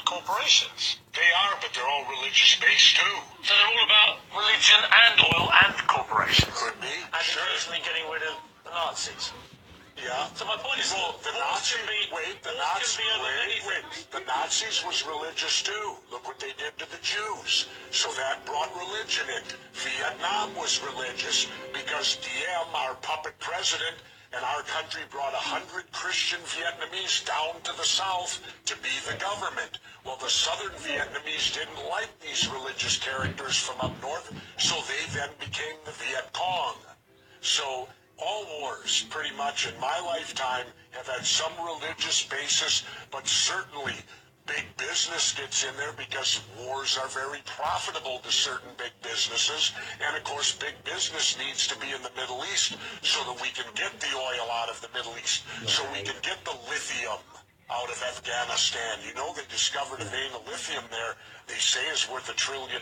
corporations. They are, but they're all religious-based, too. So they're all about religion and oil and corporations. Could be, and sure. occasionally getting rid of the Nazis. Yeah. So my point is, well, the Nazis The Nazis was religious too. Look what they did to the Jews. So that brought religion in. Vietnam was religious because Diem, our puppet president, and our country brought 100 Christian Vietnamese down to the south to be the government. Well, the southern Vietnamese didn't like these religious characters from up north, so they then became the Viet Cong. So all wars, pretty much in my lifetime, have had some religious basis, but certainly big business gets in there because wars are very profitable to certain big businesses. And of course, big business needs to be in the Middle East so that we can get the oil out of the Middle East, so we can get the lithium out of Afghanistan. You know, they discovered a vein of lithium there they say is worth $1 trillion.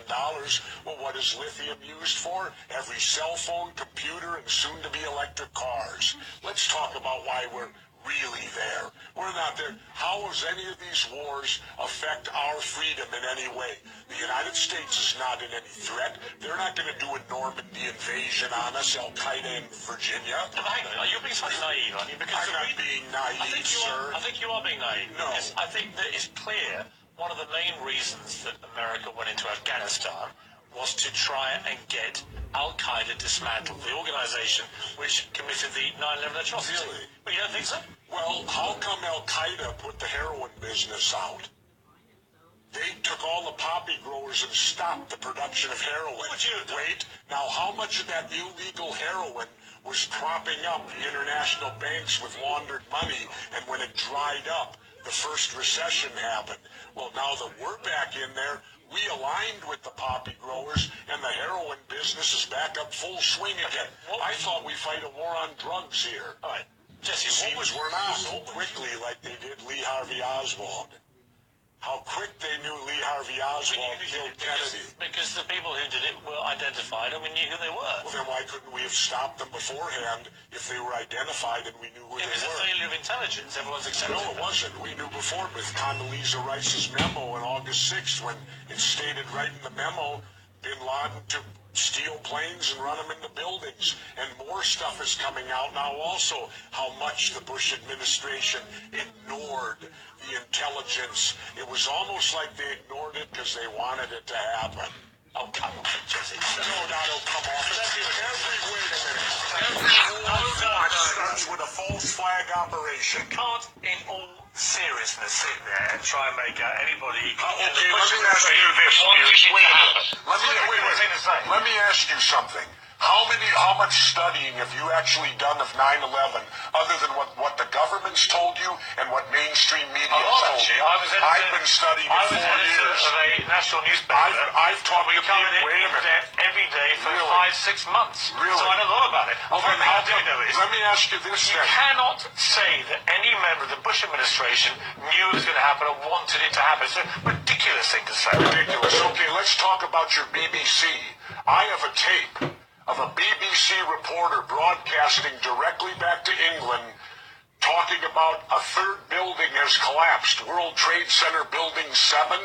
Well, what is lithium used for? Every cell phone, computer, and soon-to-be electric cars. Let's talk about why we're really there. We're not there. How does any of these wars affect our freedom in any way? The United States is not in any threat. They're not going to do a Normandy invasion on us, Al-Qaeda in Virginia. But hang on, you're being slightly naive, aren't you? Because I'm not being naive, sir. I think you are being naive. No. Because I think that it's clear one of the main reasons that America went into Afghanistan was to try and get Al-Qaeda dismantled, the organization which committed the 9/11 atrocities. Really? But you don't think so? Well, how come Al-Qaeda put the heroin business out? They took all the poppy growers and stopped the production of heroin. What would you do? Wait, now how much of that illegal heroin was propping up the international banks with laundered money, and when it dried up, the first recession happened? Well, now that we're back in there, we aligned with the poppy growers, and the heroin business is back up full swing again. I thought we fight a war on drugs here. All right, Jesse, Seems we're not so quickly like they did Lee Harvey Oswald. How quick they knew Lee Harvey Oswald killed Kennedy. Because the people who did it were identified and we knew who they were. Well, then why couldn't we have stopped them beforehand if they were identified and we knew who they were? It was a failure of intelligence. Everyone's accepted. No, it wasn't. We knew before with Condoleezza Rice's memo on August 6th when it stated right in the memo, Bin Laden to steal planes and run them into buildings. And more stuff is coming out now also, how much the Bush administration ignored the intelligence. It was almost like they ignored it because they wanted it to happen. Oh, come on, Jesse. No, not it'll come off. Every war starts with a false flag operation. You can't, in all seriousness, sit there and try and make out anybody... Okay, let me ask you this. Let me ask you something. How much studying have you actually done of 9/11 other than what the government's told you and what mainstream media has told you? I've been studying it 4 years. Of a national newspaper. I've taught you wait a minute, every day for 5-6 months. Really? So I know a lot about it. Well, then how do you know is, let me ask you this you then. cannot say that any member of the Bush administration knew it was going to happen or wanted it to happen. It's a ridiculous thing to say. Ridiculous. Okay, let's talk about your BBC. I have a tape of a BBC reporter broadcasting directly back to England talking about a third building has collapsed. World Trade Center Building 7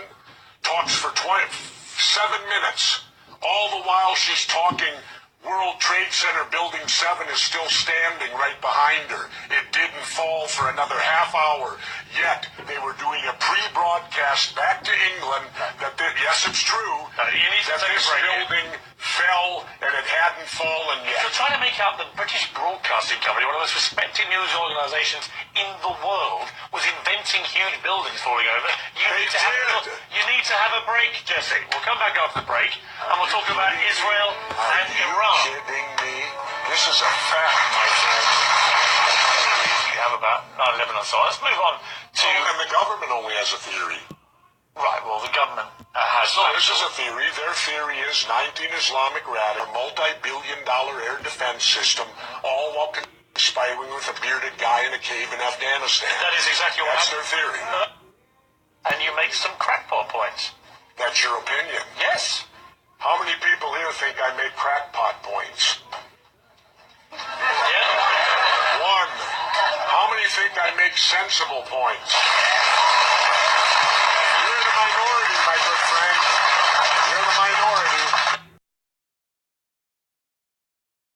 talks for 7 minutes. All the while she's talking, World Trade Center Building 7 is still standing right behind her. It didn't fall for another half hour. Yet, they were doing a pre-broadcast back to England that, yes, it's true, that this building fell and it hadn't fallen yet. You're trying to make out the British Broadcasting Company, one of the most respected news organisations in the world, was inventing huge buildings falling over. You need to have a break, Jesse. We'll come back after the break, and we'll talk about Israel and Iran. Are you kidding me? This is a fact, my friend. You have about 9/11 or so. Let's move on to... and the government only has a theory. Right, well, the government has... No, this is a theory. Their theory is 19 Islamic radical, multi-billion-dollar air defense system, all while conspiring with a bearded guy in a cave in Afghanistan. That is exactly what That's their theory. And you make some crackpot points. That's your opinion? Yes. How many people here think I make crackpot points? Yeah. 1. How many think I make sensible points?